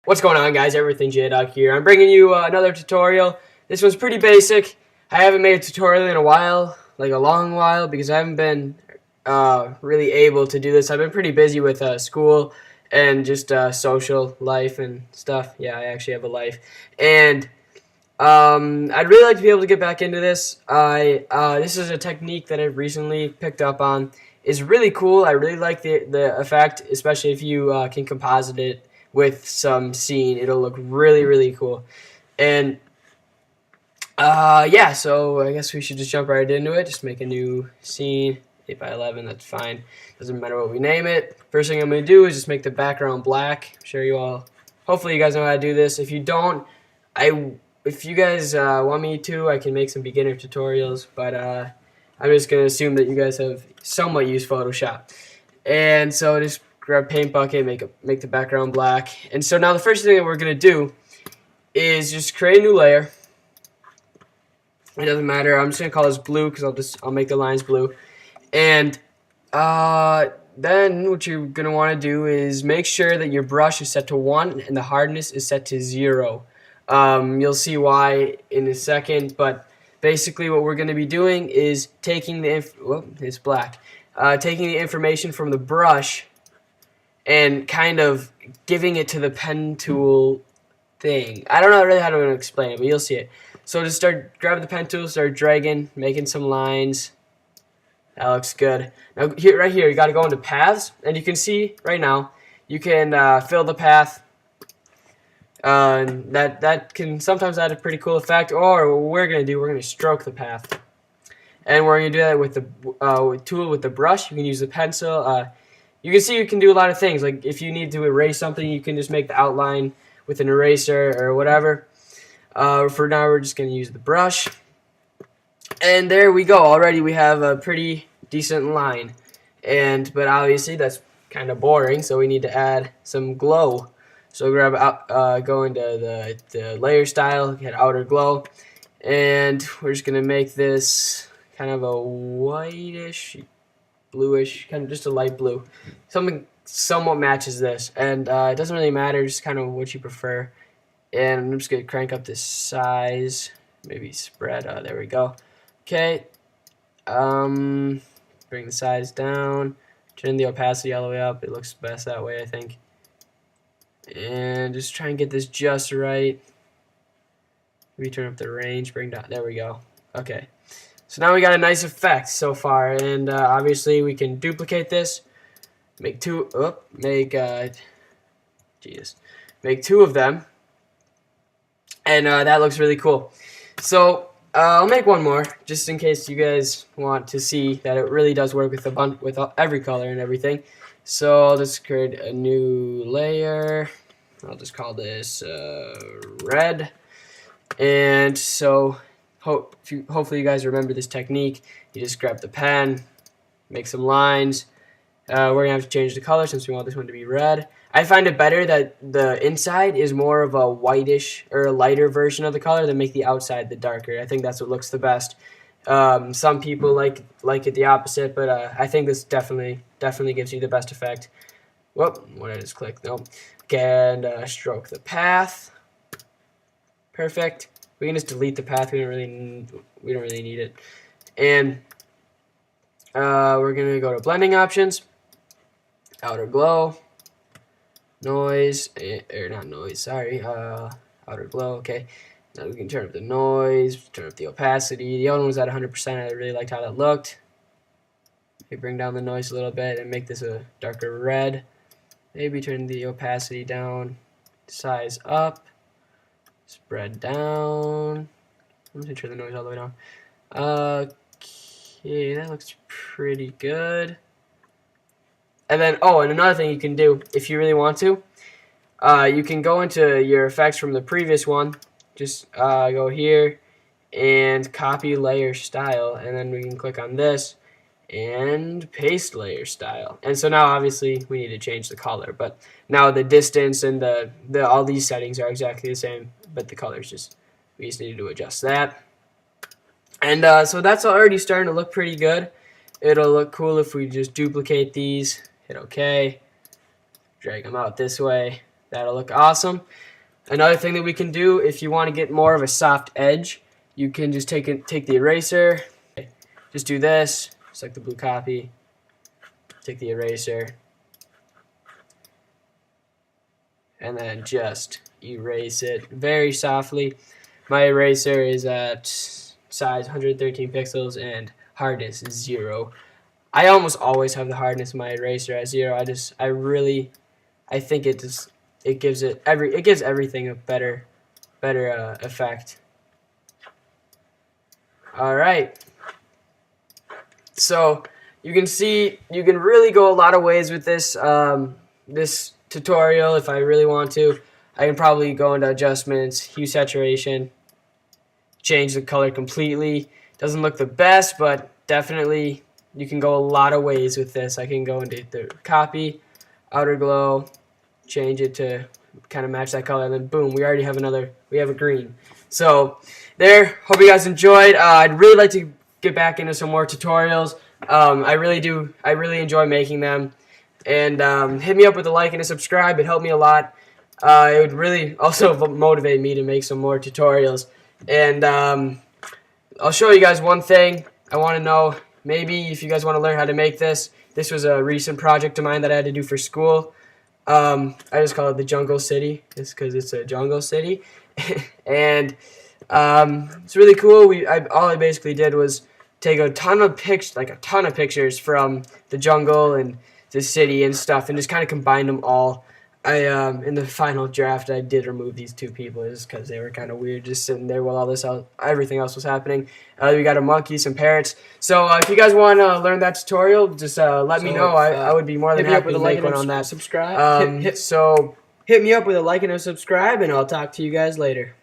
What's going on, guys? Everything J-Dog here. I'm bringing you another tutorial. This one's pretty basic. I haven't made a tutorial in a while, like a long while, because I haven't been really able to do this. I've been pretty busy with school and just social life and stuff. Yeah, I actually have a life. And I'd really like to be able to get back into this. This is a technique that I've recently picked up on. It's really cool. I really like the effect, especially if you can composite it with some scene. It'll look really, really cool. And yeah, so I guess we should just jump right into it. Just make a new scene, 8x11, that's fine. Doesn't matter what we name it. First thing I'm going to do is just make the background black. I'm sure you all, hopefully you guys know how to do this. If you don't, if you guys want me to, I can make some beginner tutorials, but I'm just going to assume that you guys have somewhat used Photoshop. And so just grab paint bucket, make the background black. And so now the first thing that we're going to do is just create a new layer. It doesn't matter. I'm just going to call this blue because I'll make the lines blue. And then what you're going to want to do is make sure that your brush is set to 1 and the hardness is set to 0. You'll see why in a second, but basically what we're going to be doing is taking the it's black. Taking the information from the brush and kind of giving it to the pen tool thing. I don't know really how to explain it, but you'll see it. So just grab the pen tool, start dragging, making some lines. That looks good. Now right here, you got to go into paths, and you can see right now, you can fill the path. That can sometimes add a pretty cool effect. Or what we're gonna do, we're gonna stroke the path, and we're gonna do that with the tool with the brush. You can use the pencil. You can see you can do a lot of things. Like if you need to erase something, you can just make the outline with an eraser or whatever. For now, we're just gonna use the brush, and there we go. Already we have a pretty decent line, but obviously that's kind of boring, so we need to add some glow. So go into the layer style, hit outer glow, and we're just gonna make this kind of a whitish, bluish, kind of just a light blue. Something somewhat matches this, and it doesn't really matter, just kind of what you prefer. And I'm just gonna crank up this size, maybe spread. There we go. Okay. Bring the size down, turn the opacity all the way up. It looks best that way, I think. And just try and get this just right. Maybe turn up the range, bring down. There we go. Okay. So now we got a nice effect so far, and obviously we can duplicate this. Make two. Make two of them, and that looks really cool. So I'll make one more just in case you guys want to see that it really does work with every color and everything. So I'll just create a new layer. I'll just call this red. And so hopefully you guys remember this technique. You just grab the pen, make some lines. We're going to have to change the color since we want this one to be red. I find it better that the inside is more of a whitish or a lighter version of the color than make the outside the darker. I think that's what looks the best. Some people like it the opposite, but I think this definitely gives you the best effect. Whoop, what did I just click? Nope. Okay, and stroke the path. Perfect. We can just delete the path. We don't really need it. And we're gonna go to blending options, outer glow, noise, or not noise. Sorry, outer glow. Okay. Now we can turn up the noise, turn up the opacity. The other one was at 100%. I really liked how that looked. Maybe bring down the noise a little bit and make this a darker red. Maybe turn the opacity down, size up, spread down. I'm going to turn the noise all the way down. Okay, that looks pretty good. And then, and another thing you can do, if you really want to, you can go into your effects from the previous one. Just go here and copy layer style, and then we can click on this and paste layer style. And so now obviously we need to change the color, but now the distance and all these settings are exactly the same, but the colors we just need to adjust that. And so that's already starting to look pretty good. It'll look cool if we just duplicate these, hit OK, drag them out this way. That'll look awesome. Another thing that we can do, if you want to get more of a soft edge, you can just take the eraser, just do this, select the blue copy, take the eraser, and then just erase it very softly. My eraser is at size 113 pixels and hardness is 0. I almost always have the hardness of my eraser at 0. I think it gives everything a better effect. All right. So you can see you can really go a lot of ways with this this tutorial. If I really want to, I can probably go into adjustments, hue saturation, change the color completely. Doesn't look the best, but definitely you can go a lot of ways with this. I can go into the copy, outer glow, change it to kind of match that color, and then boom, we have a green. So there, hope you guys enjoyed. I'd really like to get back into some more tutorials. I really enjoy making them. And hit me up with a like and a subscribe. It helped me a lot. It would really also motivate me to make some more tutorials. And I'll show you guys one thing. I want to know, maybe if you guys want to learn how to make this. This was a recent project of mine that I had to do for school. I just call it the Jungle City, just because it's a jungle city. And it's really cool. All I basically did was take a ton of pictures from the jungle and the city and stuff, and just kind of combined them all. In the final draft, I did remove these two people just because they were kind of weird, just sitting there while everything else was happening. We got a monkey, some parrots. So if you guys want to learn that tutorial, just let me know. I would be more than happy to make one on that. Subscribe. So hit me up with a like and a subscribe, and I'll talk to you guys later.